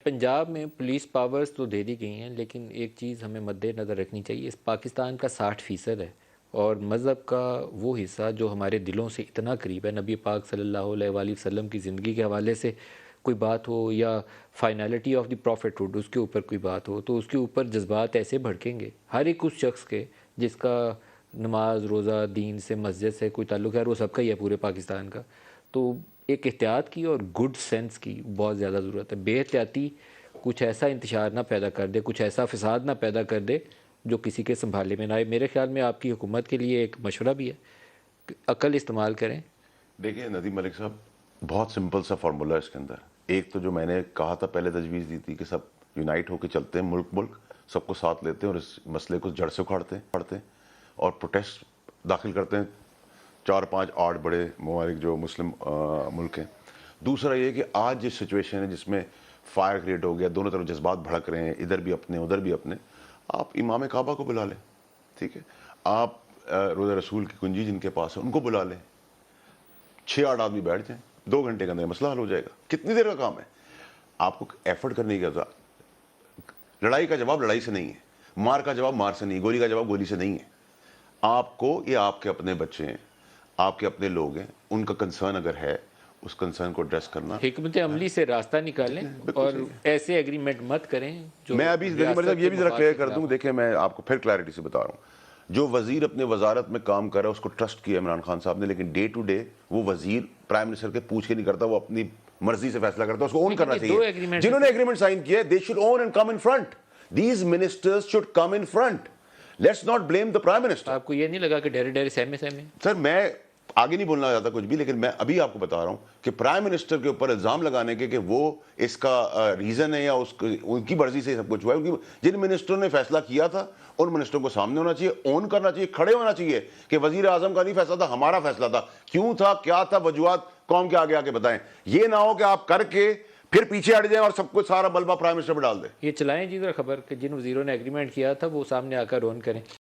پنجاب میں police powers تو دے دی گئی ہیں، لیکن ایک چیز ہمیں مد نظر رکھنی چاہیے، اس پاکستان کا 60% ہے اور مذہب کا وہ حصہ جو ہمارے دلوں سے اتنا قریب ہے، نبی پاک صلی اللہ علیہ وآلہ وسلم کی زندگی کے حوالے سے کوئی بات ہو یا finality of the prophethood اس کے اوپر کوئی بات ہو تو اس کے اوپر جذبات ایسے بھڑکیں گے ہر ایک اس شخص کے جس کا نماز روزہ دین سے مسجد سے کوئی تعلق ہے، اور وہ سب کا ہی ہے پورے پاکستان کا. تو ایک احتیاط کی اور گڈ سینس کی بہت زیادہ ضرورت ہے. بے احتیاطی کچھ ایسا انتشار نہ پیدا کر دے، کچھ ایسا فساد نہ پیدا کر دے جو کسی کے سنبھالے میں نہ آئے. میرے خیال میں آپ کی حکومت کے لیے ایک مشورہ بھی ہے کہ عقل استعمال کریں. دیکھیں ندیم ملک صاحب، بہت سمپل سا فارمولہ ہے اس کے اندر. ایک تو جو میں نے کہا تھا پہلے تجویز دی تھی کہ سب یونائٹ ہو کے چلتے ہیں، ملک سب کو ساتھ لیتے ہیں اور اس مسئلے کو جڑ سے اکھاڑتے ہیں اور پروٹیسٹ داخل کرتے ہیں 4 5 8 بڑے ممالک جو مسلم ملک ہیں. دوسرا یہ کہ آج جس سچویشن ہے جس میں فائر کریٹ ہو گیا، دونوں طرف جذبات بھڑک رہے ہیں، ادھر بھی اپنے ادھر بھی اپنے، آپ امام کعبہ کو بلا لیں، ٹھیک ہے، آپ روزہ رسول کی کنجی جن کے پاس ہے ان کو بلا لیں، 6 8 آدمی بیٹھ جائیں، 2 گھنٹے کے اندر مسئلہ حل ہو جائے گا. کتنی دیر کا کام ہے؟ آپ کو ایفرٹ کرنے کی ضرورت. لڑائی کا جواب لڑائی سے نہیں ہے، مار کا جواب مار سے نہیں، گولی کا جواب گولی سے نہیں ہے. آپ کو یہ آپ کے اپنے بچے ہیں، آپ کے اپنے لوگ ہیں، ان کا کنسرن اگر ہے اس کنسرن کو ایڈریس کرنا. حکمت عملی سے راستہ نکالیں اور ایسے ایگریمنٹ مت کریں جو میں ابھی یہ بھی ذرا کلیئر کر دوں. دیکھیں میں آپ کو پھر کلیئرٹی سے بتا رہا ہوں، جو وزیر اپنے وزارت میں کام کر رہا ہے اس کو ٹرسٹ کیا عمران خان صاحب نے، لیکن ڈے ٹو ڈے وہ وزیر پرائم منسٹر کے پوچھ کے نہیں کرتا، وہ اپنی مرضی سے فیصلہ کرتا ہے. اس کو اون کرنا چاہیے. جنہوں نے ایگریمنٹ سائن کیا ہے they should own and come in front. These ministers should come in front. Let's not blame the prime minister. آپ کو یہ نہیں لگا کہ ڈیرے ڈیرے سہمے سر میں آگے نہیں بولنا چاہتا کچھ بھی، لیکن میں ابھی آپ کو بتا رہا ہوں کہ پرائم منسٹر کے اوپر الزام لگانے کے کہ وہ اس کا ریزن ہے یا ان کی مرضی سے سب کچھ ہوا ہے. جن منسٹروں نے فیصلہ کیا تھا ان منسٹروں کو سامنے ہونا چاہیے، اون کرنا چاہیے، کھڑے ہونا چاہیے کہ وزیر اعظم کا نہیں فیصلہ تھا، ہمارا فیصلہ تھا. کیوں تھا، کیا تھا، وجوہات قوم کے آگے آ کے بتائیں. یہ نہ ہو کہ آپ کر کے پھر پیچھے ہٹ جائیں اور سب کچھ سارا بلبہ پرائم منسٹر پہ ڈال دیں. یہ چلائیں جی ذرا خبر کہ جن وزیروں نے ایگریمنٹ کیا تھا وہ سامنے آ کر اون کریں.